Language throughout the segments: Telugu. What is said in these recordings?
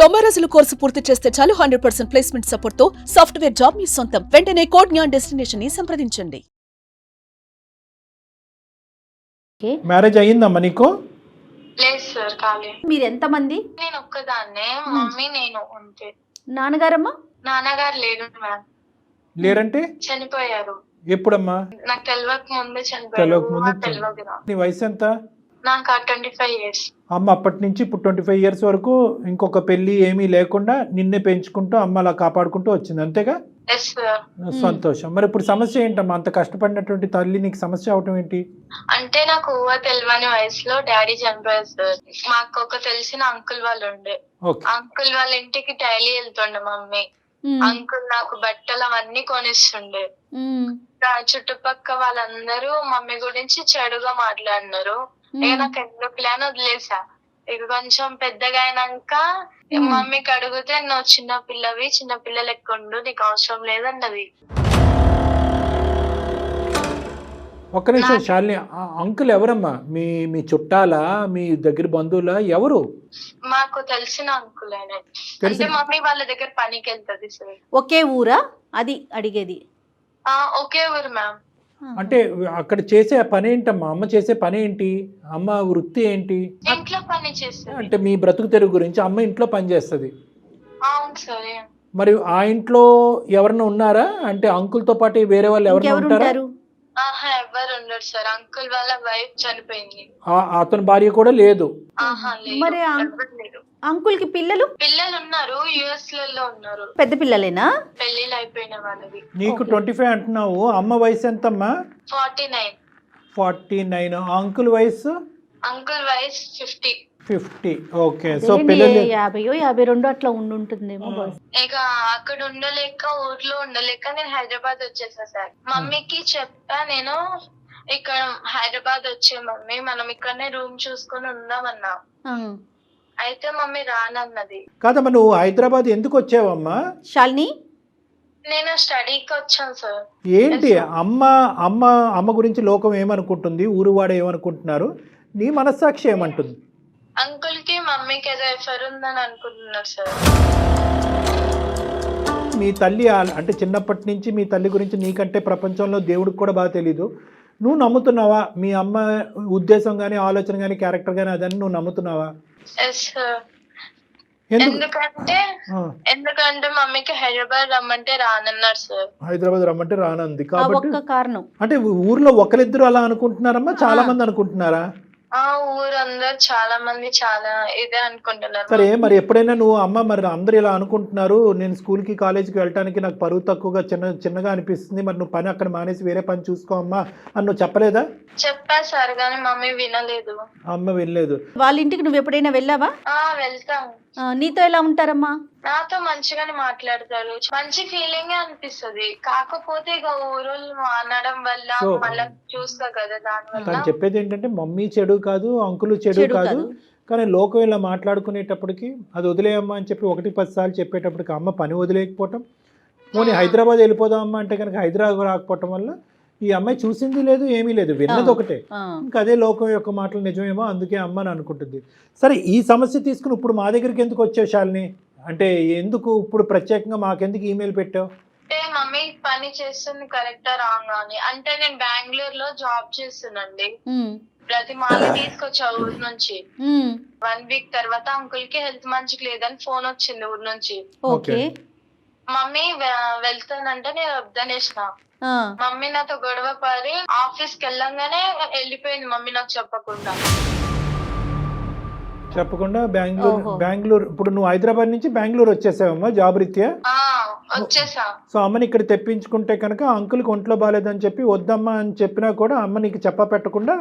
90 రోజుల కోర్సు పూర్తి చేస్తే చాలు 100% ప్లేస్మెంట్ సపోర్ట్ తో సాఫ్ట్వేర్ జాబ్ మీ సొంతం. వెంటనే కోడ్ జ్ఞాన్ డెస్టినేషన్ ని సంప్రదించండి. మ్యారేజ్ అయ్యిందమ్మా నీకు? లేదు సార్, కాలేదు. మీరు ఎంతమంది? నేను ఒక్కదాన్నే, మమ్మీ నేను అంతే. నాన్నగారమ్మా? నాన్నగారు లేరు మ్యామ్. లేరంటే చనిపోయారు. ఎప్పుడమ్మా? నాకు తెలియక ముందే చనిపోయారు. తెలియక ముందే నాకు తెలియదు నాకు. నీ వయసు ఎంత? నాకు 25 years. అమ్మ అప్పటి నుంచి ఇప్పుడు 25 years వరకు ఇంకొక పెళ్లి ఏమీ లేకుండా నిన్నే పెంచుకుంటూ అమ్మ అలా కాపాడుకుంటూ వచ్చింది, అంతేగా? Yes sir. సంతోషం. మరి ఇప్పుడు సమస్య ఏంటమ్మా? అంత కష్టపడినటువంటి తల్లి నీకు సమస్య అవటం ఏంటి? అంటే నాకు తెలియని వయసులో డాడీ చనిపోయారు సార్. మాకు ఒక తెలిసిన అంకుల్ వాళ్ళు ఉండే. ఓకే. అంకుల్ వాళ్ళ ఇంటికి డైలీ వెళ్తుండే మమ్మీ. అంకుల్ నాకు బట్టలు అవన్నీ కొనిస్తుండే. చుట్టుపక్క వాళ్ళందరూ మమ్మీ గురించి చెడుగా మాట్లాడినారు. ఇక నాకు ఎందుకు ప్లాన్ వదిలేసా. ఇక కొంచెం పెద్దగా అయినాక మమ్మీకి అడిగితే నువ్వు చిన్న పిల్లవి, చిన్న పిల్లలు ఎక్కుండు, నీకు అవసరం లేదన్నది. ఒక్క నిమిషం శాలిని, అంకుల్ ఎవరమ్మా? మీ మీ చుట్టాలా, మీ దగ్గర బంధువులా, ఎవరు? మాకు తెలిసిన అంకుల్ ఆయన. అంటే మమ్మీ వాళ్ళ దగ్గర పనికి వెళ్తది సార్. ఒకే ఊరా అది అడిగేది? ఒకే ఊరు మ్యామ్. అంటే అక్కడ చేసే పని ఏంటమ్మా? అమ్మ చేసే పని ఏంటి? అమ్మ వృత్తి ఏంటి? ఇంట్లో పని చేస్తుంది. అంటే మీ బ్రతుకు తెరుగు గురించి అమ్మ ఇంట్లో పని చేస్తుంది. అవును సార్. మరి ఆ ఇంట్లో ఎవరన్నా ఉన్నారా? అంటే అంకుల్ తో పాటు వేరే వాళ్ళు ఎవరైనా ఉంటారా? ఆహా, ఎవరు ఉండరు సార్. అంకుల్ వాళ్ళ వైఫ్ చనిపోయింది. అతని భార్య కూడా లేదు? ఆహా, లేదు. మరి లేరు. అంకుల్ కి పిల్లలు? పిల్లలు ఉన్నారు, యుఎస్ లలో ఉన్నారు. పెద్ద పిల్లలేనా? పెళ్లిళ్ళు అయిపోయిన వాళ్ళవి. నీకు 25 అంటున్నావు, అమ్మ వయసు ఎంతమ్మా? 49. 49. అంకుల్ వయసు? అంకుల్ వయసు 50. ఓకే. సో పిల్లలు 50-52 అట్లా ఉండుంటుందేమో. ఇక అక్కడ ఉండలేక, ఊర్లో ఉండలేక నేను హైదరాబాద్ వచ్చేసా సార్. మమ్మీకి చెప్పా నేను, ఇక్కడ హైదరాబాద్ వచ్చే మమ్మీ, మనం ఇక్కడనే రూమ్ చూసుకుని ఉందామన్నా. అయితే మమ్మీ రానన్నది. కాదమ్మా, నువ్వు హైదరాబాద్ ఎందుకు వచ్చావమ్మా? శాలిని, నేను స్టడీకి వచ్చాను సార్. ఏంటి అమ్మ అమ్మ అమ్మ గురించి లోకం ఏమనుకుంటుంది, ఊరు వాడ ఏమనుకుంటున్నారు, నీ మనస్సాక్షి ఏమంటుంది? అంకుల్ కి మమ్మీకి ఏదో ఎఫర్ ఉందని అనుకుంటున్నారు సార్. మీ తల్లి అంటే చిన్నప్పటి నుంచి మీ తల్లి గురించి నీకంటే ప్రపంచంలో దేవుడికి కూడా బాగా తెలీదు. నువ్వు నమ్ముతున్నావా? మీ అమ్మ ఉద్దేశం కానీ, ఆలోచన కానీ, క్యారెక్టర్ కానీ అదని నువ్వు నమ్ముతున్నావా? ఎందుకంటే మమ్మీకి హైదరాబాద్ రమ్మంటే రానన్నారు సార్. హైదరాబాద్ రమ్మంటే రానంది కాబట్టి కారణం. అంటే ఊర్లో ఒకరిద్దరు అలా అనుకుంటున్నారమ్మా, చాలా మంది అనుకుంటున్నారా? ఊరందరూ చాలా మంది చాలా ఇదే అనుకుంటున్నారు. సరే, మరి ఎప్పుడైనా నువ్వు అమ్మ మరి అందరు ఇలా అనుకుంటున్నారు, నేను స్కూల్కి కాలేజీకి వెళ్ళటానికి నాకు పరువు తక్కువగా చిన్నగా అనిపిస్తుంది, మరి నువ్వు పని అక్కడ మానేసి వేరే పని చూసుకో అమ్మా అని నువ్వు చెప్పలేదా? చెప్పా సార్, కానీ మమ్మీ వినలేదు. అమ్మ వినలేదు. వాళ్ళ ఇంటికి నువ్వు ఎప్పుడైనా వెళ్ళావా? వెళ్తాం. నీతో ఎలా ఉంటారమ్మా? నాతో మంచిగానే మాట్లాడతారు, మంచి ఫీలింగ్ అనిపిస్తుంది. కాకపోతే ఇక ఊరోళ్ళు అనడం వల్ల మళ్ళీ చూస్తా కదా, దాని వల్ల. తను చెప్పేది ఏంటంటే మమ్మీ చెడు కాదు, అంకులు చెడు కాదు, కానీ లోకం ఇలా మాట్లాడుకునేటప్పటికి అది వదిలేయమ్మా అని చెప్పి 1-10 సార్లు చెప్పేటప్పటికి అమ్మ పని వదిలేకపోవటం, పోనీ హైదరాబాద్ వెళ్ళిపోదాం అమ్మ అంటే కనుక హైదరాబాద్ రాకపోవటం వల్ల ఈ అమ్మాయి చూసింది లేదు, ఏమీ లేదు, విన్నది ఒకటే. ఇంకా అదే లోకం యొక్క మాటలు నిజమేమో, అందుకే అమ్మ అని అనుకుంటుంది. సరే, ఈ సమస్య తీసుకుని ఇప్పుడు మా దగ్గరికి ఎందుకు వచ్చావు శాలిని? అంటే ఎందుకు ఇప్పుడు ప్రత్యేకంగా మాకెందుకు ఈమెయిల్ పెట్టావు? అంటే మమ్మీ పని చేస్తుంది కరెక్టా రాంగా అని. అంటే నేను బెంగళూరులో జాబ్ చేస్తున్నాండి. ప్రతి మార్లు తీసుకొచ్చా ఊరు నుంచి. 1 week తర్వాత అంకుల్ కి హెల్త్ మంచిగా లేదని ఫోన్ వచ్చింది ఊరు నుంచి. మమ్మీ వెళ్తానంటే నేను వద్దనేసిన. మమ్మీ నాతో గొడవ పడి ఆఫీస్ కి వెళ్ళంగానే వెళ్ళిపోయింది మమ్మీ నాకు చెప్పకుండా. బెంగళూరు ఇప్పుడు నువ్వు హైదరాబాద్ నుంచి బెంగళూరు వచ్చేసావమ్మా జాబ్ రీత్యా? వచ్చేసా. సో అమ్మని ఇక్కడ తెప్పించుకుంటే కనుక అంకుల్కి ఒంట్లో బాగాలేదని చెప్పి వద్దమ్మా అని చెప్పినా కూడా అమ్మ నీకు చెప్ప పెట్టకుండా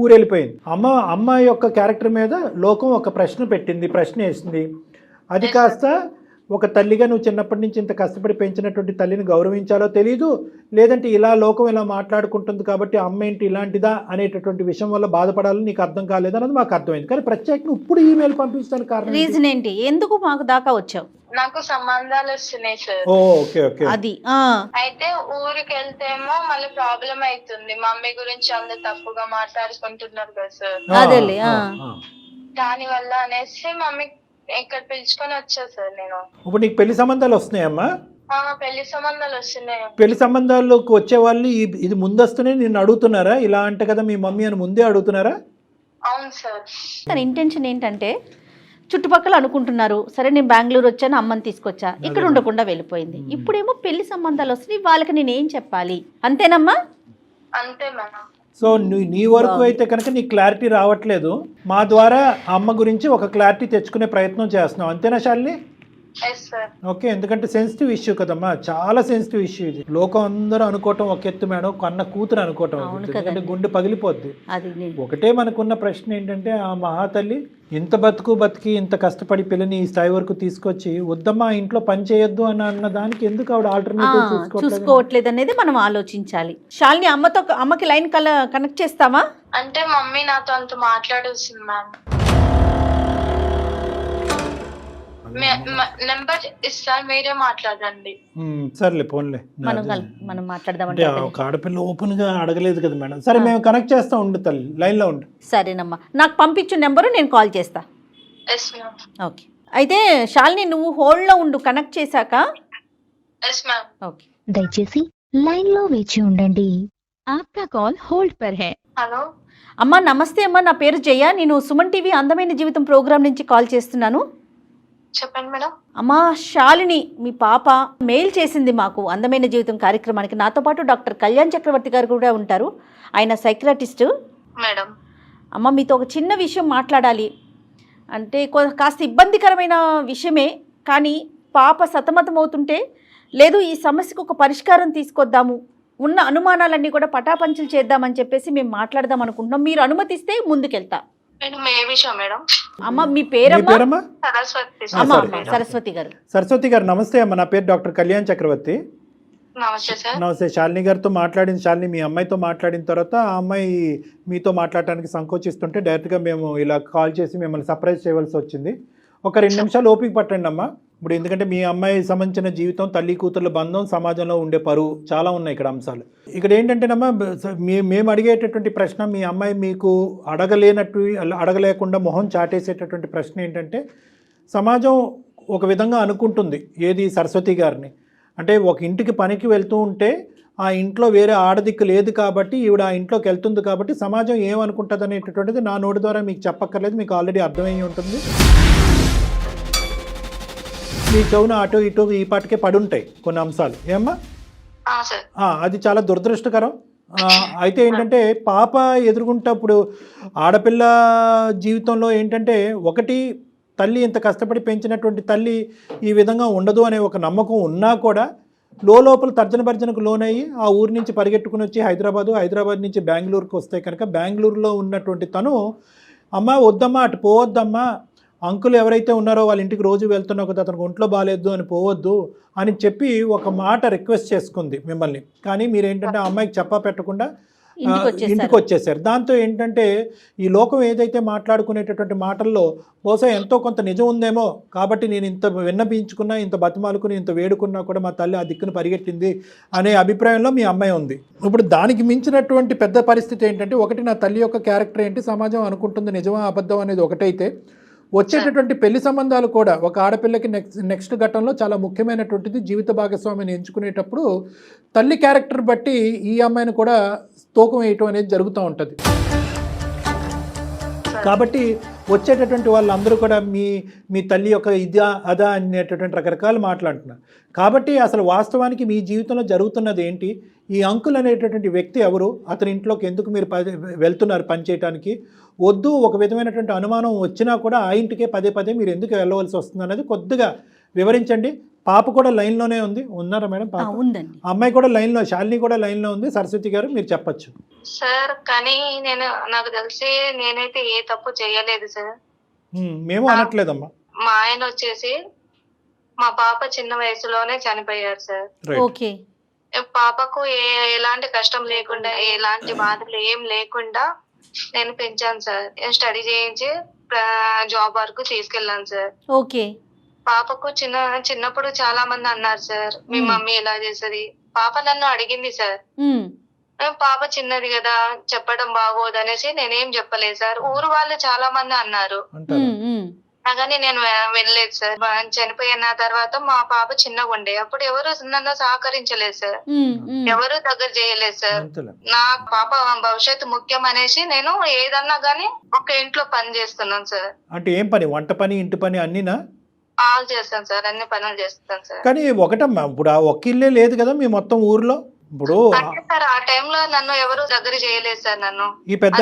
ఊరెళ్ళిపోయింది. అమ్మ యొక్క క్యారెక్టర్ మీద లోకం ఒక ప్రశ్న పెట్టింది, ప్రశ్న వేసింది. అది కాస్త ఒక తల్లిగా నువ్వు చిన్నప్పటి నుంచి ఇంత కష్టపడి పెంచినటువంటి తల్లిని గౌరవించాలో తెలియదు, లేదంటే ఇలా లోకం ఇలా మాట్లాడుకుంటుంది కాబట్టి అమ్మ ఏంటి ఇలాంటిదా అనేటటువంటి విషయం వల్ల బాధపడాలని నీకు అర్థం కాలేదు అన్నది మాకు అర్థమైంది. కానీ ప్రత్యేకంగా ఇప్పుడు ఈమెయిల్ పంపించడానికి కారణం రీజన్ ఏంటి? ఎందుకు మాకు దాకా వచ్చావు? నాకు సంబంధాలు వస్తున్నాయి సార్. అది అయితే ఊరికి వెళ్తేమో మళ్ళీ ప్రాబ్లం అవుతుంది. మమ్మీ గురించి అందరు తప్పుగా మాట్లాడుకుంటున్నారు కదా సార్. అదేలే. దాని వల్ల అనేసి మమ్మీ ఇక్కడ పిలుచుకొని వచ్చా సార్ నేను. ఇప్పుడు నీకు పెళ్లి సంబంధాలు వస్తున్నాయమ్మా? పెళ్లి సంబంధాలు వస్తున్నాయి. పెళ్లి సంబంధాల్లోకి వచ్చే వాళ్ళు ఇది ముందస్తునే నిన్ను అడుగుతున్నారా? ఇలా అంటే కదా మీ మమ్మీ అని ముందే అడుగుతున్నారా? అవును సార్. తన ఇంటెన్షన్ ఏంటంటే చుట్టుపక్కల అనుకుంటున్నారు, సరే నేను బెంగళూరు వచ్చాను, అమ్మని తీసుకొచ్చా, ఇక్కడ ఉండకుండా వెళ్ళిపోయింది. ఇప్పుడేమో పెళ్లి సంబంధాలు వస్తున్నాయి, వాళ్ళకి నేనేం చెప్పాలి? అంతేనమ్మా? అంతే మేడం. సో నీ వరకు అయితే కనుక నీ క్లారిటీ రావట్లేదు. మా ద్వారా అమ్మ గురించి ఒక క్లారిటీ తెచ్చుకునే ప్రయత్నం చేస్తున్నాం, అంతేనా శాలిని? Yes sir. ఓకే, ఎందుకంటే సెన్సిటివ్ ఇష్యూ కదమ్మా, చాలా సెన్సిటివ్ ఇష్యూ ఇది. లోకం అందరూ అనుకోవటం ఒక ఎత్తు మేడం, కన్న కూతురు అనుకోవటం, ఎందుకంటే గుండె పగిలిపోద్ది. ఒకటే మనకున్న ప్రశ్న ఏంటంటే, ఆ మహాతల్లి ఇంత బతికి ఇంత కష్టపడి పిల్లని ఈ స్థాయి వరకు తీసుకొచ్చి వద్దమ్మా ఇంట్లో పని చేయొద్దు అని అన్న దానికి ఎందుకు ఆవిడ ఆల్టర్నేటివ్ చూసుకోవట్లేదు అనేది మనం ఆలోచించాలి. శాలిని అమ్మకి లైన్ కనెక్ట్ చేస్తావా? అంటే మమ్మీ నాతో అంత మాట్లాడొస్తుంది మ్యామ్. నెంబర్ ఇస్తాను, మీరే మాట్లాడండి. సర్లే పోన్లే, మనం మాట్లాడదాం. ఒక ఆడపిల్ల ఓపెన్ గా అడగలేదు కదా మేడం. సరే మేము కనెక్ట్ చేస్తా, ఉండు తల్లి, లైన్ లో ఉండు. సరేనమ్మా, నాకు పంపించు నెంబరు, నేను కాల్ చేస్తా. Yes ma'am. ఓకే, అయితే శాలిని నువ్వు హోల్డ్ లో ఉండు, కనెక్ట్ చేశాక. Yes ma'am. ఓకే, దయచేసి లైన్ లో వేచి ఉండండి, ఆప్కా కాల్ హోల్డ్ పర్ హై. హలో అమ్మా, నమస్తే అమ్మా, నా పేరు జయ, నేను సుమన్ టీవీ అందమైన జీవితం ప్రోగ్రామ్ నుంచి కాల్ చేస్తున్నాను. చెప్పండి మేడం. అమ్మా, శాలిని మీ పాప మెయిల్ చేసింది మాకు అందమైన జీవితం కార్యక్రమానికి. నాతో పాటు డాక్టర్ కళ్యాణ్ చక్రవర్తి గారు కూడా ఉంటారు, ఆయన సైక్రాటిస్ట్ మేడం. అమ్మ, మీతో ఒక చిన్న విషయం మాట్లాడాలి. అంటే కాస్త ఇబ్బందికరమైన విషయమే, కానీ పాప సతమతం అవుతుంటే, లేదు ఈ సమస్యకు ఒక పరిష్కారం తీసుకొద్దాము, ఉన్న అనుమానాలన్నీ కూడా పటాపంచలు చేద్దామని చెప్పేసి మేము మాట్లాడదాం అనుకుంటున్నాం. మీరు అనుమతిస్తే ముందుకెళ్తా. మేడం ఏ విషయం మేడం? అమ్మ మీ పేరమ్మా? సరస్వతి గారు. సరస్వతి గారు నమస్తే అమ్మ, నా పేరు డాక్టర్ కళ్యాణ్ చక్రవర్తి. నమస్తే సార్. నమస్తే. శాలిని గారితో మాట్లాడిన, శాలిని మీ అమ్మాయితో మాట్లాడిన తర్వాత ఆ అమ్మాయి మీతో మాట్లాడటానికి సంకోచిస్తుంటే డైరెక్ట్గా మేము ఇలా కాల్ చేసి మిమ్మల్ని సర్ప్రైజ్ చేయవలసి వచ్చింది. ఒక 2 నిమిషాలు ఓపిక పట్టండి అమ్మా. ఇప్పుడు ఎందుకంటే మీ అమ్మాయి సంబంధించిన జీవితం, తల్లి కూతుర్ల బంధం, సమాజంలో ఉండే పరువు, చాలా ఉన్నాయి ఇక్కడ అంశాలు. ఇక్కడ ఏంటంటేనమ్మా, మేము అడిగేటటువంటి ప్రశ్న, మీ అమ్మాయి మీకు అడగలేకుండా మొహం చాటేసేటటువంటి ప్రశ్న ఏంటంటే, సమాజం ఒక విధంగా అనుకుంటుంది ఏది సరస్వతి గారిని అంటే, ఒక ఇంటికి పనికి వెళ్తూ ఉంటే ఆ ఇంట్లో వేరే ఆడదిక్కు లేదు కాబట్టి ఈవిడ ఆ ఇంట్లోకి వెళ్తుంది కాబట్టి సమాజం ఏమనుకుంటుంది అనేటటువంటిది నా నోటి ద్వారా మీకు చెప్పక్కర్లేదు, మీకు ఆల్రెడీ అర్థమయ్యి ఉంటుంది. మీ చెవున అటు ఇటు ఈ పాటికే పడుంటాయి కొన్ని అంశాలు, ఏమ్మా? అది చాలా దురదృష్టకరం. అయితే ఏంటంటే, పాప ఎదుర్కొంటప్పుడు ఆడపిల్ల జీవితంలో ఏంటంటే, ఒకటి తల్లి ఇంత కష్టపడి పెంచినటువంటి తల్లి ఈ విధంగా ఉండదు అనే ఒక నమ్మకం ఉన్నా కూడా లోపల తర్జన భర్జనకు లోనయ్యి ఆ ఊరి నుంచి పరిగెట్టుకుని వచ్చి హైదరాబాద్ నుంచి బెంగళూరుకి వస్తే కనుక, బెంగళూరులో ఉన్నటువంటి తను, అమ్మ వద్దమ్మా అటు పోవద్దమ్మా, అంకుల్ ఎవరైతే ఉన్నారో వాళ్ళ ఇంటికి రోజు వెళ్తున్నావు కదా, అతనికి ఒంట్లో బాగాలేదు అని పోవద్దు అని చెప్పి ఒక మాట రిక్వెస్ట్ చేసుకుంది మిమ్మల్ని. కానీ మీరేంటంటే ఆ అమ్మాయికి చెప్పా పెట్టకుండా ఇంటికి వచ్చేసారు. దాంతో ఏంటంటే, ఈ లోకం ఏదైతే మాట్లాడుకునేటటువంటి మాటల్లో బహుశా ఎంతో కొంత నిజం ఉందేమో, కాబట్టి నేను ఇంత విన్నపించుకున్నా, ఇంత బతిమాలుకుని, ఇంత వేడుకున్నా కూడా మా తల్లి ఆ దిక్కును పరిగెట్టింది అనే అభిప్రాయంలో మీ అమ్మాయి ఉంది. ఇప్పుడు దానికి మించినటువంటి పెద్ద పరిస్థితి ఏంటంటే, ఒకటి నా తల్లి యొక్క క్యారెక్టర్ ఏంటి, సమాజం అనుకుంటుంది నిజమా అబద్ధం అనేది ఒకటైతే, వచ్చేటటువంటి పెళ్లి సంబంధాలు కూడా ఒక ఆడపిల్లకి నెక్స్ట్ ఘట్టంలో చాలా ముఖ్యమైనటువంటిది. జీవిత భాగస్వామిని ఎంచుకునేటప్పుడు తల్లి క్యారెక్టర్ బట్టి ఈ అమ్మాయిని కూడా తూకం వేయటం అనేది జరుగుతూ ఉంటుంది. కాబట్టి వచ్చేటటువంటి వాళ్ళందరూ కూడా మీ తల్లి యొక్క అదా అనేటటువంటి రకరకాలు మాట్లాడుతున్నారు. కాబట్టి అసలు వాస్తవానికి మీ జీవితంలో జరుగుతున్నది ఏంటి, ఈ అంకుల్ అనేటటువంటి వ్యక్తి ఎవరు, అతని ఇంట్లోకి ఎందుకు మీరు వెళ్తున్నారు పని చేయడానికి, వద్దు ఒక విధమైనటువంటి అనుమానం వచ్చినా కూడా ఆ ఇంటికే పదే మీరు ఎందుకు వెళ్ళవలసి వస్తుంది అనేది కొద్దిగా వివరించండి. పాప కూడా లైన్లోనే ఉంది, ఉన్నారా మేడం? ఉందండి. అమ్మాయి కూడా లైన్లో, శాలిని కూడా లైన్లో ఉంది. సరస్వతి గారు మీరు చెప్పచ్చు. సార్ కానీ నాకు తెలిసి నేనైతే ఏ తప్పు చేయలేదు సార్. మేము అనట్లేదమ్మా. మా ఆయన వచ్చేసి మా పాప చిన్న వయసులోనే చనిపోయారు సార్. ఓకే. పాపకు ఎలాంటి కష్టం లేకుండా, ఎలాంటి బాధలు ఏం లేకుండా నేను పెంచాను సార్. స్టడీ చేయించి జాబ్ వరకు తీసుకెళ్ళాను సార్. ఓకే. పాపకు చిన్నప్పుడు చాలా మంది అన్నారు సార్, మీ మమ్మీ ఎలా చేసేది. పాప నన్ను అడిగింది సార్, పాప చిన్నది కదా చెప్పడం బాగోదు అనేసి నేనేం చెప్పలేదు సార్. ఊరు వాళ్ళు చాలా మంది అన్నారు. కానీ నేను వెళ్ళలేదు సార్. చనిపోయిన తర్వాత మా పాప చిన్నగా ఉండే, అప్పుడు ఎవరు నన్ను సహకరించలేదు సార్, ఎవరు దగ్గర చేయలేదు సార్. నా పాప భవిష్యత్తు ముఖ్యం అనేసి నేను ఏదన్నా గానీ ఒక ఇంట్లో పని చేస్తున్నాను సార్. అంటే ఏం పని? వంట పని, ఇంటి పని అన్నీనా? ఆల్ చేస్తాను సార్, అన్ని పనులు చేస్తాను సార్. కానీ ఒకటమ్మా, ఇప్పుడు ఆ ఒక్క ఇల్లే లేదు కదా మీ మొత్తం ఊర్లో. ఇప్పుడు అంటే సార్ ఆ టైంలో నన్ను ఎవరు దగ్గర చేయలేదు సార్. నన్ను ఈ పెద్ద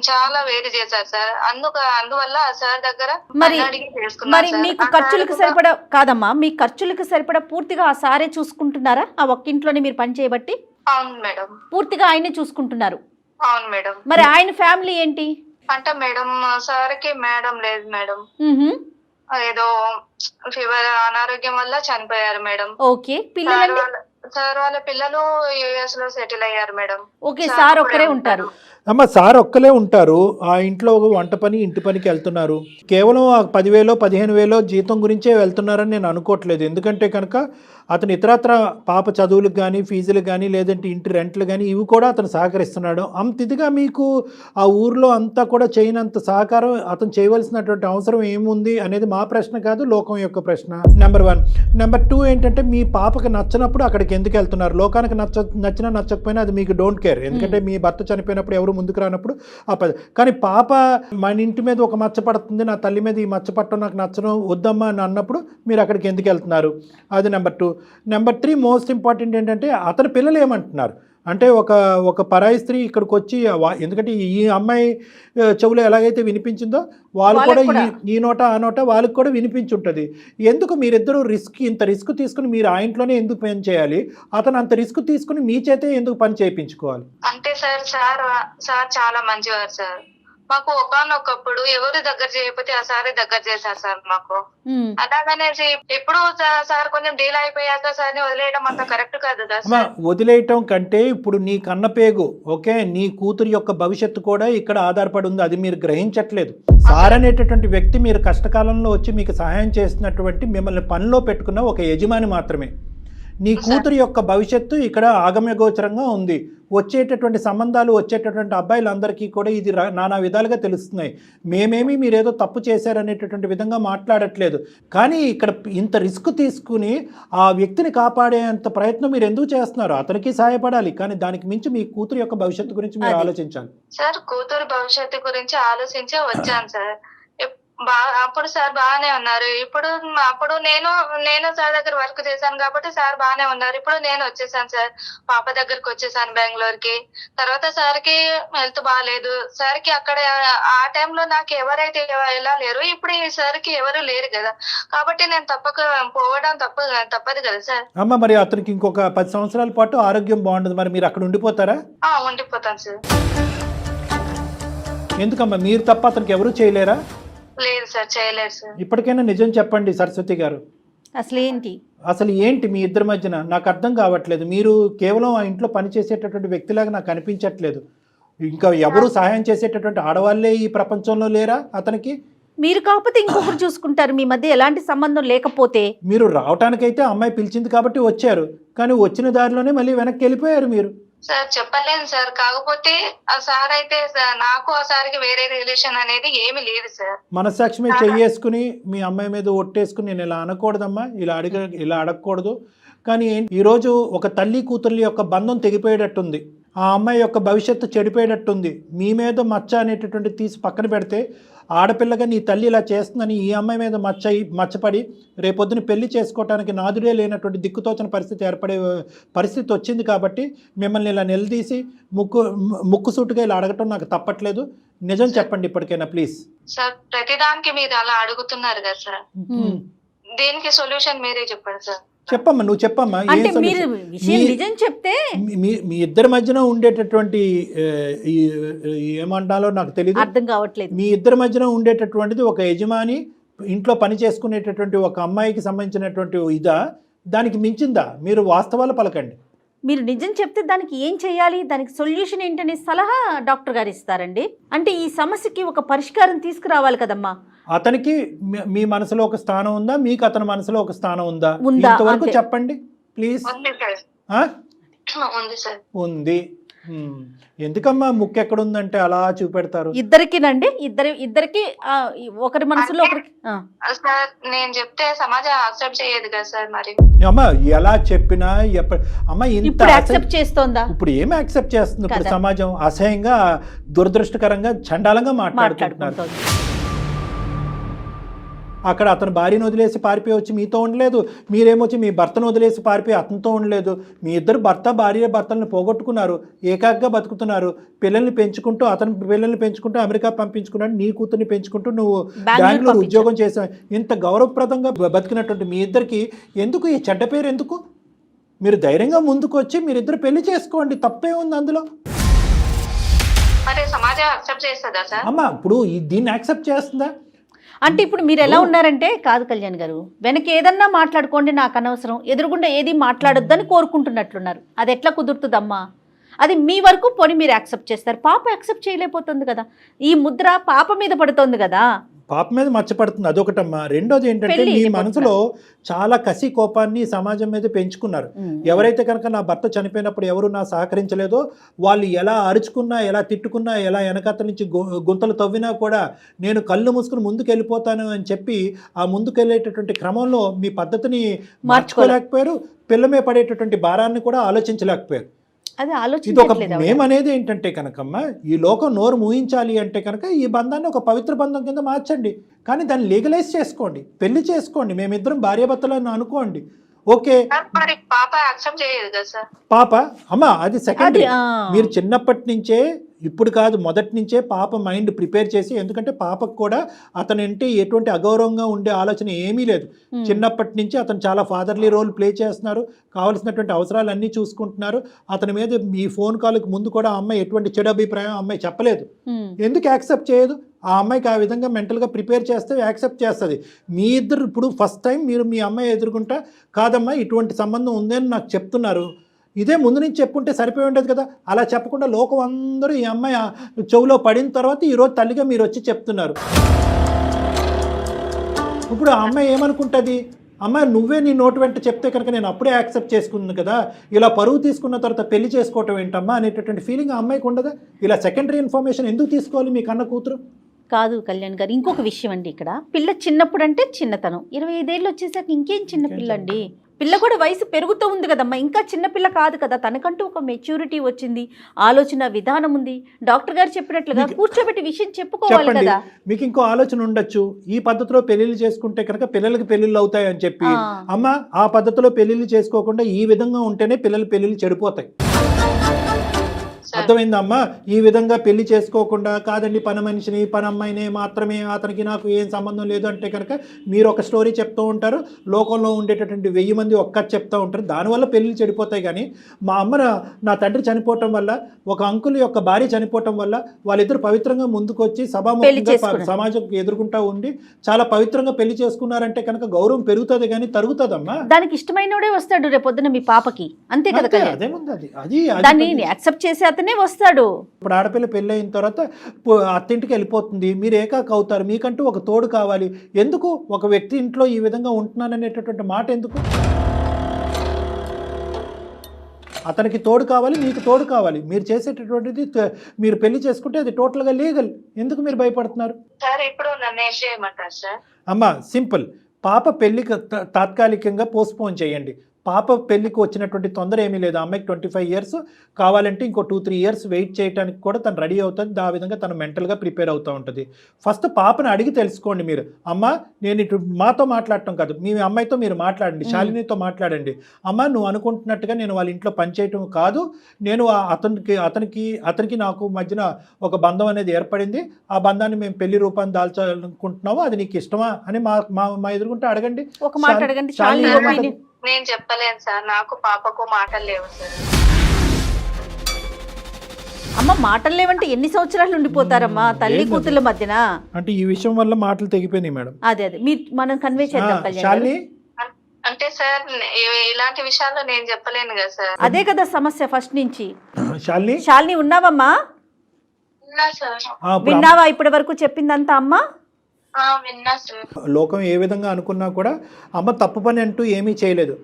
చాలా వేరు చేశారు సార్. అందువల్ల సార్ దగ్గర మరి అడిగి మరి చేసుకున్నాను సార్. మీకు ఖర్చులకు సరిపడా కాదమ్మా, మీ ఖర్చులకు సరిపడా పూర్తిగా ఆ సారే చూసుకుంటున్నారా? ఆ ఒక్కింట్లోనే మీరు పని చేయబట్టి అవును మేడం. పూర్తిగా ఆయనే చూసుకుంటున్నారు. అవును మేడం. మరి ఆయన ఫ్యామిలీ ఏంటి? అంటే మేడం సార్కి మేడం లేదు మేడం, ఏదో ఫీవర్ అనారోగ్యం వల్ల చనిపోయారు మేడం. ఓకే. పిల్లలు? సార్ వాళ్ళ పిల్లలు యుఎస్ లో సెటిల్ అయ్యారు మేడం. ఓకే, సార్ ఒక్కరే ఉంటారు. అమ్మ సార్ ఒక్కలే ఉంటారు, ఆ ఇంట్లో వంట పని ఇంటి పనికి వెళ్తున్నారు. కేవలం ఆ 10,000 15,000 జీతం గురించే వెళ్తున్నారని నేను అనుకోవట్లేదు. ఎందుకంటే కనుక అతను ఇతరత్ర పాప చదువులకు కానీ, ఫీజులకు కానీ, లేదంటే ఇంటి రెంట్లు కానీ ఇవి కూడా అతను సహకరిస్తున్నాడు. అంత ఇదిగా మీకు ఆ ఊర్లో అంతా కూడా చేయనంత సహకారం అతను చేయవలసినటువంటి అవసరం ఏముంది అనేది మా ప్రశ్న కాదు, లోకం యొక్క ప్రశ్న. నెంబర్ 1. నెంబర్ 2 ఏంటంటే మీ పాపకి నచ్చినప్పుడు అక్కడికి ఎందుకు వెళ్తున్నారు? లోకానికి నచ్చినా నచ్చకపోయినా అది మీకు డోంట్ కేర్. ఎందుకంటే మీ భర్త చనిపోయినప్పుడు ఎవరు ముందుకు రానప్పుడు కానీ పాప మన ఇంటి మీద ఒక మచ్చ పడుతుంది, నా తల్లి మీద ఈ మచ్చ పట్టడం నాకు నచ్చడం వద్దమ్మా అని అన్నప్పుడు మీరు అక్కడికి ఎందుకు వెళ్తున్నారు? అది నెంబర్ 2. నెంబర్ 3 మోస్ట్ ఇంపార్టెంట్ ఏంటంటే అతని పిల్లలు ఏమంటున్నారు అంటే ఒక పరాయి స్త్రీ ఇక్కడికి వచ్చి ఎందుకంటే ఈ అమ్మాయి చెవులో ఎలాగైతే వినిపించిందో వాళ్ళు కూడా ఈ నోట ఆ నోట వాళ్ళకి కూడా వినిపించుంటుంది. ఎందుకు మీరిద్దరూ ఇంత రిస్క్ తీసుకుని మీరు ఆ ఇంట్లోనే ఎందుకు పని చేయాలి? అతను అంత రిస్క్ తీసుకుని మీ చేతే ఎందుకు పని చేయించుకోవాలి? అంటే సార్ చాలా మంచివారు సార్. మాకు ఒకనొకప్పుడు ఎవరు దగ్గర చేయకపోతే ఆ సారే దగ్గర చేశారు సార్ మాకు. అలాగనేసి ఇప్పుడు సార్ కొంచెం డీల్ అయిపోయాక సార్ ని వదిలేయడం అంత కరెక్ట్ కాదు కదా. వదిలేయటం కంటే ఇప్పుడు నీ కన్నపేగు ఓకే, నీ కూతురు యొక్క భవిష్యత్తు కూడా ఇక్కడ ఆధారపడి ఉంది, అది మీరు గ్రహించట్లేదు. సార్ అనేటటువంటి వ్యక్తి మీరు కష్టకాలంలో వచ్చి మీకు సహాయం చేస్తున్నటువంటి మిమ్మల్ని పనిలో పెట్టుకున్న ఒక యజమాని మాత్రమే. నీ కూతురు యొక్క భవిష్యత్తు ఇక్కడ ఆగమ్యగోచరంగా ఉంది. వచ్చేటటువంటి సంబంధాలు, వచ్చేటటువంటి అబ్బాయిలందరికీ కూడా ఇది నానా విధాలుగా తెలుస్తున్నాయి. మేమేమి మీరేదో తప్పు చేశారనేటటువంటి విధంగా మాట్లాడట్లేదు. కానీ ఇక్కడ ఇంత రిస్క్ తీసుకుని ఆ వ్యక్తిని కాపాడేంత ప్రయత్నం మీరు ఎందుకు చేస్తున్నారు? అతనికి సహాయపడాలి, కానీ దానికి మించి మీ కూతురు యొక్క భవిష్యత్తు గురించి మీరు ఆలోచించాలి. సార్ కూతురు భవిష్యత్తు గురించి ఆలోచించే వచ్చాను సార్. అప్పుడు సార్ బాగానే ఉన్నారు. అప్పుడు నేను సార్ దగ్గర వర్క్ చేశాను కాబట్టి సార్ బాగానే ఉన్నారు. ఇప్పుడు నేను వచ్చేసాను సార్, పాప దగ్గరకు వచ్చేసాను బెంగళూరుకి. తర్వాత సార్కి హెల్త్ బాగాలేదు. సార్కి అక్కడ ఆ టైంలో నాకు ఎవరైతే ఎలా లేరు, ఇప్పుడు ఈ సార్కి ఎవరు లేరు కదా, కాబట్టి నేను పోవడం తప్పదు కదా సార్. అమ్మ మరి అతనికి ఇంకొక 10 సంవత్సరాల పాటు ఆరోగ్యం బాగుండదు, మరి మీరు అక్కడ ఉండిపోతారా? ఉండిపోతాను సార్. ఎందుకమ్మా మీరు తప్ప అతనికి ఎవరు చేయలేరా? లేదు సార్, చేయలేదు సార్. ఇప్పటికైనా నిజం చెప్పండి సరస్వతి గారు, అసలు ఏంటి మీ ఇద్దరి మధ్యన? నాకు అర్థం కావట్లేదు. మీరు కేవలం ఆ ఇంట్లో పనిచేసేటటువంటి వ్యక్తిలాగా నాకు అనిపించట్లేదు. ఇంకా ఎవరు సహాయం చేసేటటువంటి ఆడవాళ్ళే ఈ ప్రపంచంలో లేరా అతనికి? మీరు కాకపోతే ఇంకొకరు చూసుకుంటారు. మీ మధ్య ఎలాంటి సంబంధం లేకపోతే మీరు రావటానికైతే అమ్మాయి పిలిచింది కాబట్టి వచ్చారు, కానీ వచ్చిన దారిలోనే మళ్ళీ వెనక్కి వెళ్ళిపోయారు మీరు. సార్ చెప్పలేను సార్, కాకపోతే ఆ సార్ అయితే నాకు ఆ సార్కి వేరే రిలేషన్ అనేది ఏమీ లేదు సార్. మనస్సాక్షి మీద చెయ్యేసుకుని మీ అమ్మాయి మీద ఒట్టేసుకుని నేను ఇలా అనకూడదమ్మా, ఇలా అడగకూడదు. కానీ ఈరోజు ఒక తల్లి కూతుర్ల యొక్క బంధం తెగిపోయేటట్టుంది, ఆ అమ్మాయి యొక్క భవిష్యత్తు చెడిపోయేటట్టుంది. మీ మీద మచ్చ అనేటటువంటి తీసి పక్కన పెడితే, ఆడపిల్లగా నీ తల్లి ఇలా చేస్తుందని ఈ అమ్మాయి మీద మచ్చపడి రేపొద్దున పెళ్లి చేసుకోవటానికి నాదుడే లేనటువంటి దిక్కుతోచని పరిస్థితి ఏర్పడే పరిస్థితి వచ్చింది. కాబట్టి మిమ్మల్ని ఇలా నిలదీసి ముక్కుసూటుగా ఇలా అడగటం నాకు తప్పట్లేదు. నిజం చెప్పండి ఇప్పటికైనా ప్లీజ్. సార్ ప్రతిదానికి మీరు అలా అడుగుతున్నారు కదా సార్, దీనికి సొల్యూషన్ మీరే చెప్పండి సార్. చెప్పమ్మా, నువ్వు చెప్పమ్మా. నిజం చెప్తే మీ ఇద్దరి మధ్యన ఉండేటటువంటి ఏమంటాలో నాకు తెలియదు, అర్థం కావట్లేదు. మీ ఇద్దరి మధ్యన ఉండేటటువంటిది ఒక యజమాని ఇంట్లో పని చేసుకునేటటువంటి ఒక అమ్మాయికి సంబంధించినటువంటి ఇదా, దానికి మించిందా? మీరు వాస్తవాలు పలకండి. మీరు నిజం చెప్తే దానికి ఏం చేయాలి, దానికి సొల్యూషన్ ఏంటనే సలహా డాక్టర్ గారు ఇస్తారండి. అంటే ఈ సమస్యకి ఒక పరిష్కారం తీసుకురావాలి కదమ్మా. అతనికి మీ మనసులో ఒక స్థానం ఉందా, మీకు అతని మనసులో ఒక స్థానం ఉందా? ఇంతవరకు చెప్పండి ప్లీజ్. ఉంది. ఎందుకమ్మా ముక్కు ఎక్కడ ఉందంటే అలా చూపెడతారు? ఇద్దరికినండి, ఇద్దరికి ఒకరి మనసులో ఒకరికి. సార్ నేను చెప్తే సమాజం యాక్సెప్ట్ చేయదు కదా సార్. మరి అమ్మా ఎలా చెప్పినా అమ్మా ఇంత ఇప్పుడు యాక్సెప్ట్ చేస్తోందా? ఇప్పుడు ఏమి యాక్సెప్ట్ చేస్తుంది? ఇప్పుడు సమాజం అసహ్యంగా, దురదృష్టకరంగా, చండాలంగా మాట్లాడుకుంటున్నారు. అక్కడ అతను భార్యను వదిలేసి పారిపోయి వచ్చి మీతో ఉండలేదు, మీరేమొచ్చి మీ భర్తను వదిలేసి పారిపోయి అతనితో ఉండలేదు. మీ ఇద్దరు భర్తలను పోగొట్టుకున్నారు, ఏకాగ్గా బతుకుతున్నారు, పిల్లల్ని పెంచుకుంటూ, అతని పిల్లల్ని పెంచుకుంటూ అమెరికా పంపించుకున్నాడు, నీ కూతుర్ని పెంచుకుంటూ నువ్వు బెంగళూరు ఉద్యోగం చేసావు. ఇంత గౌరవప్రదంగా బతికినటువంటి మీ ఇద్దరికి ఎందుకు ఈ చెడ్డ పేరు? ఎందుకు? మీరు ధైర్యంగా ముందుకు వచ్చి మీరిద్దరు పెళ్లి చేసుకోండి, తప్పే ఉంది అందులో. సమాజం యాక్సెప్ట్ చేస్తుందా సార్? అమ్మా ఇప్పుడు దీన్ని యాక్సెప్ట్ చేస్తుందా? అంటే ఇప్పుడు మీరు ఎలా ఉన్నారంటే, కాదు కళ్యాణ్ గారు, వెనక ఏదన్నా మాట్లాడుకోండి, నాకు అనవసరం, ఎదురుగుండా ఏది మాట్లాడొద్దని కోరుకుంటున్నట్లున్నారు. అది ఎట్లా కుదురుతుందమ్మా? అది మీ వరకు పోనీ మీరు యాక్సెప్ట్ చేస్తారు, పాప యాక్సెప్ట్ చేయలేకపోతుంది కదా. ఈ ముద్ర పాప మీద పడుతుంది కదా. పాప మీద మచ్చపడుతుంది, అదొకటమ్మా. రెండోది ఏంటంటే మీ మనసులో చాలా కసి కోపాన్ని సమాజం మీద పెంచుకున్నారు. ఎవరైతే కనుక నా భర్త చనిపోయినప్పుడు ఎవరు నా సహకరించలేదో వాళ్ళు ఎలా అరుచుకున్నా, ఎలా తిట్టుకున్నా, ఎలా వెనకత్త నుంచి గుంతలు తవ్వినా కూడా నేను కళ్ళు మూసుకుని ముందుకు వెళ్ళిపోతాను అని చెప్పి ఆ ముందుకు వెళ్ళేటటువంటి క్రమంలో మీ పద్ధతిని మార్చుకోలేకపోయారు, పిల్లమే పడేటటువంటి భారాన్ని కూడా ఆలోచించలేకపోయారు. ఇది ఒక మేమనేది ఏంటంటే కనుకమ్మ, ఈ లోకం నోరు మూయించాలి అంటే కనుక ఈ బంధాన్ని ఒక పవిత్ర బంధం కింద మార్చండి, కానీ దాన్ని లీగలైజ్ చేసుకోండి, పెళ్లి చేసుకోండి, మేమిద్దరం భార్యాభర్తలను అనుకోండి. ఓకే, పాప యాక్సెప్ట్ చేయదు కదా సార్. పాప అమ్మ అది సెకండరీ. మీరు చిన్నప్పటి నుంచే, ఇప్పుడు కాదు మొదటి నుంచే పాప మైండ్ ప్రిపేర్ చేసి, ఎందుకంటే పాపకు కూడా అతనంటే ఎటువంటి అగౌరవంగా ఉండే ఆలోచన ఏమీ లేదు. చిన్నప్పటి నుంచి అతను చాలా ఫాదర్లీ రోల్ ప్లే చేస్తున్నారు, కావాల్సినటువంటి అవసరాలన్నీ చూసుకుంటున్నారు. అతని మీద ఈ ఫోన్ కాల్కి ముందు కూడా ఆ అమ్మాయి ఎటువంటి చెడు అభిప్రాయం అమ్మాయి చెప్పలేదు. ఎందుకు యాక్సెప్ట్ చేయదు? ఆ అమ్మాయికి ఆ విధంగా మెంటల్గా ప్రిపేర్ చేస్తే యాక్సెప్ట్ చేస్తుంది. మీ ఇద్దరు ఇప్పుడు ఫస్ట్ టైం మీరు మీ అమ్మాయి ఎదుర్కొంటా, కాదమ్మా ఇటువంటి సంబంధం ఉందని నాకు చెప్తున్నారు, ఇదే ముందు నుంచి చెప్పుంటే సరిపోయి ఉండేది కదా. అలా చెప్పకుండా లోకం అందరూ ఈ అమ్మాయి చెవులో పడిన తర్వాత ఈరోజు తల్లిగా మీరు వచ్చి చెప్తున్నారు. ఇప్పుడు ఆ అమ్మాయి ఏమనుకుంటుంది? అమ్మాయి నువ్వే నీ నోటు వెంట చెప్తే కనుక నేను అప్పుడే యాక్సెప్ట్ చేసుకున్నాను కదా, ఇలా పరువు తీసుకున్న తర్వాత పెళ్లి చేసుకోవటం ఏంటమ్మా అనేటటువంటి ఫీలింగ్ ఆ అమ్మాయికి ఉండదా? ఇలా సెకండరీ ఇన్ఫర్మేషన్ ఎందుకు తీసుకోవాలి మీ కన్న కూతురు? కాదు కళ్యాణ్ గారు, ఇంకొక విషయం అండి, ఇక్కడ పిల్ల చిన్నప్పుడు అంటే చిన్నతనం, 25 ఏళ్ళు వచ్చేసాక ఇంకేం చిన్న పిల్ల అండి. పిల్ల కూడా వయసు పెరుగుతూ ఉంది కదమ్మా, ఇంకా చిన్నపిల్ల కాదు కదా, తనకంటూ ఒక మెచ్యూరిటీ వచ్చింది, ఆలోచన విధానం ఉంది. డాక్టర్ గారు చెప్పినట్లుగా కూర్చోబెట్టి విషయం చెప్పుకోవాలి కదా. మీకు ఇంకో ఆలోచన ఉండొచ్చు, ఈ పద్ధతిలో పెళ్లిళ్ళు చేసుకుంటే కనుక పిల్లలకి పెళ్లిళ్ళు అవుతాయని చెప్పి. అమ్మ ఆ పద్ధతిలో పెళ్లిళ్ళు చేసుకోకుండా ఈ విధంగా ఉంటేనే పిల్లల పెళ్లిళ్ళు చెడిపోతాయి. అర్థమైందమ్మా? ఈ విధంగా పెళ్లి చేసుకోకుండా, కాదండి పని మనిషిని పని అమ్మాయినే మాత్రమే, అతనికి నాకు ఏం సంబంధం లేదు అంటే కనుక మీరు ఒక స్టోరీ చెప్తూ ఉంటారు, లోకంలో ఉండేటటువంటి 1000 మంది ఒక్క చెప్తూ ఉంటారు, దానివల్ల పెళ్లి చెడిపోతాయి. కానీ మా అమ్మ నా తండ్రి చనిపోవటం వల్ల, ఒక అంకుల్ యొక్క భార్య చనిపోవటం వల్ల వాళ్ళిద్దరు పవిత్రంగా ముందుకు వచ్చి సభాముఖంగా సమాజం ఎదుర్కొంటా ఉండి చాలా పవిత్రంగా పెళ్లి చేసుకున్నారంటే కనుక గౌరవం పెరుగుతుంది కానీ తరుగుతుందమ్మా. దానికి ఇష్టమైనోడే వస్తాడు రేపొద్దున మీ పాపకి, అంతే కదా. అదేముంది, అది దాన్ని యాక్సెప్ట్ చేసి అతనే వస్తాడు. ఇప్పుడు ఆడపిల్ల పెళ్ళి అయిన తర్వాత అత్తింటికి వెళ్ళిపోతుంది, మీరు ఏకాక అవుతారు, మీకంటూ ఒక తోడు కావాలి. ఎందుకు ఒక వ్యక్తి ఇంట్లో ఈ విధంగా ఉంటున్నాననేటటువంటి మాట ఎందుకు? అతనికి తోడు కావాలి, మీకు తోడు కావాలి. మీరు చేసేటటువంటిది మీరు పెళ్లి చేసుకుంటే అది టోటల్గా లీగల్. ఎందుకు మీరు భయపడుతున్నారు? అమ్మా సింపుల్, పాప పెళ్లికి తాత్కాలికంగా పోస్ట్పోన్ చేయండి. పాప పెళ్లికి వచ్చినటువంటి తొందర ఏమీ లేదు. అమ్మాయికి 25 ఇయర్స్, కావాలంటే ఇంకో 2-3 ఇయర్స్ వెయిట్ చేయడానికి కూడా తను రెడీ అవుతుంది. ఆ విధంగా తను మెంటల్గా ప్రిపేర్ అవుతూ ఉంటుంది. ఫస్ట్ పాపను అడిగి తెలుసుకోండి మీరు. అమ్మ నేను ఇటు మాతో మాట్లాడటం కాదు, మీ అమ్మాయితో మీరు మాట్లాడండి, శాలినితో మాట్లాడండి. అమ్మ నువ్వు అనుకుంటున్నట్టుగా నేను వాళ్ళ ఇంట్లో పనిచేయటం కాదు, నేను అతనికి నాకు మధ్యన ఒక బంధం అనేది ఏర్పడింది, ఆ బంధాన్ని మేము పెళ్లి రూపాన్ని దాల్చాలనుకుంటున్నాము, అది నీకు ఇష్టమా అని మా ఎదుర్కొంటే అడగండి. ఒక మాట అడగండి. నేను చెప్పలేను సార్, నాకు పాపకు మాటలు లేవు సార్. అమ్మ మాటలు లేవంటే ఎన్ని సంవత్సరాలు ఉండిపోతారమ్మా తల్లి కూతుర్ల మధ్యన? అంటే ఈ విషయం వల్ల మాటలు తెగిపోయినాయి మేడం. అదే మనం కన్వే చేద్దాం. అంటే సార్ ఇలాంటి విషయాల్లో నేను చెప్పలేను కదా సార్. అదే కదా సమస్య ఫస్ట్ నుంచి. శాలిని ఉన్నావమ్మా? విన్నావా ఇప్పటి వరకు చెప్పిందంతా అమ్మా? లోకం ఏ విధంగా అనుకున్నా కూడా అమ్మ తప్పు పని అంటూ ఏమీ చేయలేదు.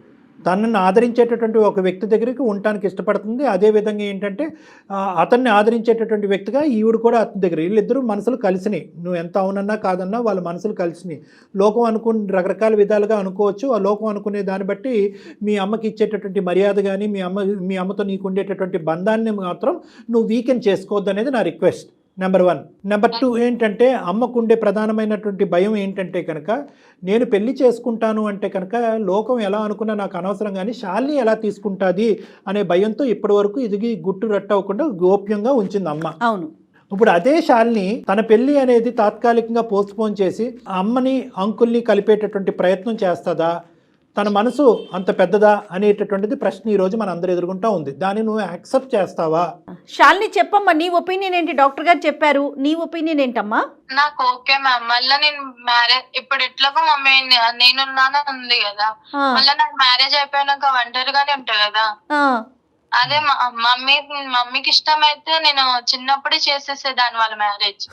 తనని ఆదరించేటటువంటి ఒక వ్యక్తి దగ్గరికి ఉండటానికి ఇష్టపడుతుంది. అదేవిధంగా ఏంటంటే అతన్ని ఆదరించేటటువంటి వ్యక్తిగా ఈవిడ కూడా అతని దగ్గర, వీళ్ళిద్దరూ మనసులు కలిసినాయి. నువ్వు ఎంత అవునన్నా కాదన్నా వాళ్ళ మనసులు కలిసినాయి. లోకం రకరకాల విధాలుగా అనుకోవచ్చు. ఆ లోకం అనుకునే దాన్ని బట్టి మీ అమ్మకి ఇచ్చేటటువంటి మర్యాద కానీ మీ అమ్మతో నీకు ఉండేటటువంటి బంధాన్ని మాత్రం నువ్వు వీకెండ్ చేసుకోవద్దు అనేది నా రిక్వెస్ట్. నెంబర్ 1. నెంబర్ 2 ఏంటంటే అమ్మకుండే ప్రధానమైనటువంటి భయం ఏంటంటే కనుక, నేను పెళ్లి చేసుకుంటాను అంటే కనుక లోకం ఎలా అనుకున్నా నాకు అనవసరం, కానీ శాలిని ఎలా తీసుకుంటుంది అనే భయంతో ఇప్పటి వరకు ఇది గుట్టు రట్టవకుండా గోప్యంగా ఉంచింది అమ్మ. అవును. ఇప్పుడు అదే శాలిని తన పెళ్లి అనేది తాత్కాలికంగా పోస్ట్పోన్ చేసి అమ్మని అంకుల్ని కలిపేటటువంటి ప్రయత్నం చేస్తుందా, తన మనసు అంత పెద్దదా అనేటటువంటిది ప్రశ్న ఈరోజు మన అందరు ఎదుర్కొంటా ఉంది. దాన్ని నువ్వు యాక్సెప్ట్ చేస్తావా? శాలిని చెప్పమ్మా, నీ ఒపీనియన్ ఏంటి? డాక్టర్ గారు చెప్పారు, నీ ఒపీనియన్ ఏంటమ్మా? నాకు ఓకే మ్యామ్. మళ్ళీ నేను మ్యారేజ్ ఇప్పుడు ఎట్లాగో మమ్మీ నేనున్నాను ఉంది కదా, మళ్ళీ నాకు మ్యారేజ్ అయిపోయినాక ఒంటరిగానే ఉంటా కదా. అదే మమ్మీకి ఇష్టమైతే నేను చిన్నప్పుడే చేసేసేదాన్ని వాళ్ళ మ్యారేజ్.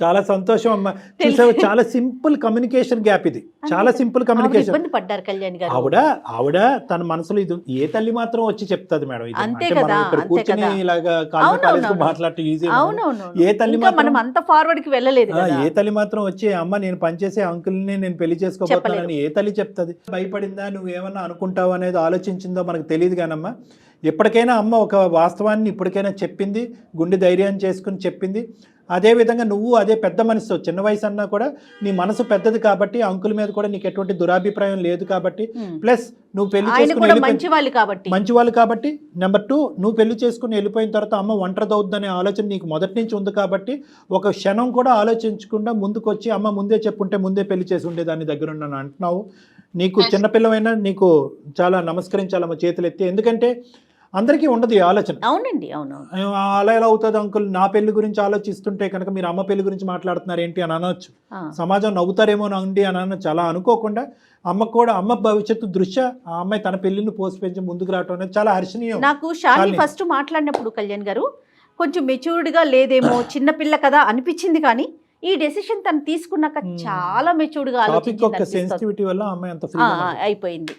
చాలా సంతోషం అమ్మ. చూసావు, చాలా సింపుల్ కమ్యూనికేషన్ గ్యాప్ ఇది. చాలా సింపుల్ కమ్యూనికేషన్. పడ్డారు కళ్యాణ్ గారు. ఆవిడ తన మనసులో ఇది ఏ తల్లి మాత్రం వచ్చి చెప్తుంది మేడం. ఇది అంతే అంటే మనం ఇక్కడ కూర్చొని ఇలాగా కాలేజ్ మాట్లాడటం ఈజీ. ఏ తల్లి మనం అంత ఫార్వర్డ్ కి వెళ్ళలేదు. ఏ తల్లి మాత్రం వచ్చి అమ్మ నేను పనిచేసే అంకుల్ని నేను పెళ్లి చేసుకోబోతున్నానని ఏ తల్లి చెప్తుంది? భయపడిందా, నువ్వేమన్నా అనుకుంటావు అనేది ఆలోచించిందో మనకు తెలియదు కానమ్మా. ఎప్పటికైనా అమ్మ ఒక వాస్తవాన్ని ఇప్పటికైనా చెప్పింది, గుండె ధైర్యం చేసుకుని చెప్పింది. అదేవిధంగా నువ్వు అదే పెద్ద మనసు, చిన్న వయసు అన్నా కూడా నీ మనసు పెద్దది కాబట్టి అంకుల్ మీద కూడా నీకు ఎటువంటి దురాభిప్రాయం లేదు కాబట్టి, ప్లస్ నువ్వు పెళ్లి చేసుకుని మంచి వాళ్ళు కాబట్టి, నెంబర్ 2 నువ్వు పెళ్లి చేసుకుని వెళ్ళిపోయిన తర్వాత అమ్మ ఒంటరిదవుద్దనే ఆలోచన నీకు మొదటి నుంచి ఉంది కాబట్టి ఒక క్షణం కూడా ఆలోచించకుండా ముందుకు వచ్చి అమ్మ ముందే చెప్పుంటే ముందే పెళ్లి చేసి ఉండేదాన్ని దగ్గరున్నాను అంటున్నావు. నీకు చిన్నపిల్లవైనా నీకు చాలా నమస్కరించాలమ్మ చేతులు ఎత్తి. ఎందుకంటే అందరికీ ఉండదు ఈ ఆలోచన. అవునండి, అవును. అలా ఎలా అవుతుంది అంకుల్, నా పెళ్లి గురించి ఆలోచిస్తుంటే కనుక మీరు అమ్మ పెళ్లి గురించి మాట్లాడుతున్నారు ఏంటి అని అనొచ్చు. సమాజం నవ్వుతారేమో అండి అని అనొచ్చు. అలా అనుకోకుండా అమ్మకు కూడా అమ్మ భవిష్యత్తు దృష్ట్యా ఆ అమ్మాయి తన పెళ్లిని పోసిపెంచి ముందుకు రావడం అనేది చాలా హర్షణీయం. నాకు శాలిని ఫస్ట్ మాట్లాడినప్పుడు కళ్యాణ్ గారు కొంచెం మెచ్యూర్డ్గా లేదేమో, చిన్నపిల్ల కదా అనిపించింది, కానీ ఈ డెసిషన్ తను తీసుకున్నాక చాలా మెచ్యూర్డ్గా అయిపోయింది.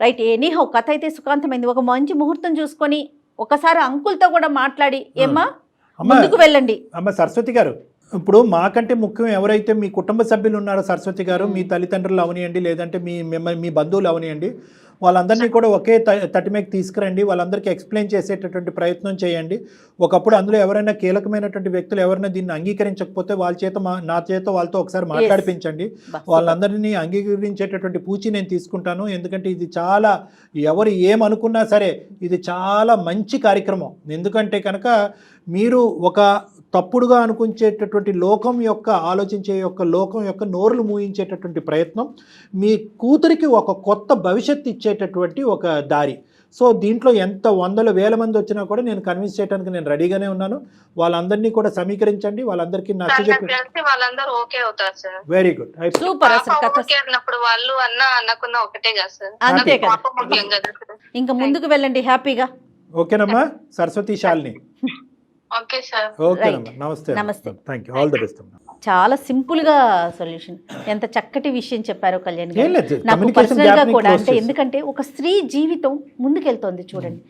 రైట్, ఎనీహౌ కథ అయితే సుఖాంతమైంది. ఒక మంచి ముహూర్తం చూసుకొని ఒకసారి అంకుల్తో కూడా మాట్లాడి ఏమ్మా ముందుకు వెళ్ళండి. అమ్మ సరస్వతి గారు, ఇప్పుడు మాకంటే ముఖ్యం ఎవరైతే మీ కుటుంబ సభ్యులు ఉన్నారో సరస్వతి గారు, మీ తల్లిదండ్రులు అవనియండి, లేదంటే మీ బంధువులు అవనియండి, వాళ్ళందరినీ కూడా ఒకే తటిమేకి తీసుకురండి. వాళ్ళందరికీ ఎక్స్ప్లెయిన్ చేసేటటువంటి ప్రయత్నం చేయండి. ఒకప్పుడు అందులో ఎవరైనా కీలకమైనటువంటి వ్యక్తులు ఎవరైనా దీన్ని అంగీకరించకపోతే వాళ్ళ చేత నా చేత వాళ్ళతో ఒకసారి మాట్లాడిపించండి. వాళ్ళందరినీ అంగీకరించేటటువంటి పూచి నేను తీసుకుంటాను. ఎందుకంటే ఇది చాలా, ఎవరు ఏమనుకున్నా సరే ఇది చాలా మంచి కార్యక్రమం. ఎందుకంటే కనుక మీరు ఒక తప్పుడుగా అనుకుంచేటటువంటి లోకం యొక్క లోకం యొక్క నోరులు మూయించేటటువంటి ప్రయత్నం, మీ కూతురికి ఒక కొత్త భవిష్యత్తు ఇచ్చేటటువంటి ఒక దారి. సో దీంట్లో ఎంత వందల వేల మంది వచ్చినా కూడా నేను కన్విన్స్ చేయడానికి నేను రెడీగానే ఉన్నాను. వాళ్ళందరినీ కూడా సమీకరించండి, వాళ్ళందరికీ నచ్చజెప్పి వెరీ గుడ్, సూపర్. వాళ్ళు అన్నకున్న ఒకటే కదా సార్, అంతే కదా. ఇంకా ముందుకు వెళ్ళండి హ్యాపీగా. ఓకేనమ్మా సరస్వతి, శాలిని. Okay sir. నమస్తే. Thank you, all the best అమ్మా. చాలా సింపుల్ గా సొల్యూషన్. ఎంత చక్కటి విషయం చెప్పారో కళ్యాణ్ గారు. నాకు పర్సనల్ గా కూడా అంటే, ఎందుకంటే ఒక స్త్రీ జీవితం ముందుకెళ్తోంది చూడండి.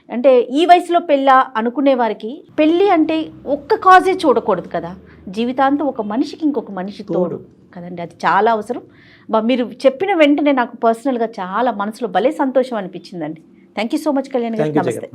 అంటే ఈ వయసులో పెళ్ళా అనుకునే వారికి పెళ్ళి అంటే ఒక్క కాజే చూడకూడదు కదా, జీవితాంతం ఒక మనిషికి ఇంకొక మనిషి తోడు కదండి, అది చాలా అవసరం. మీరు చెప్పిన వెంటనే నాకు పర్సనల్గా చాలా మనసులో భలే సంతోషం అనిపించిందండి. Thank you so much Kalyan గారు. నమస్తే.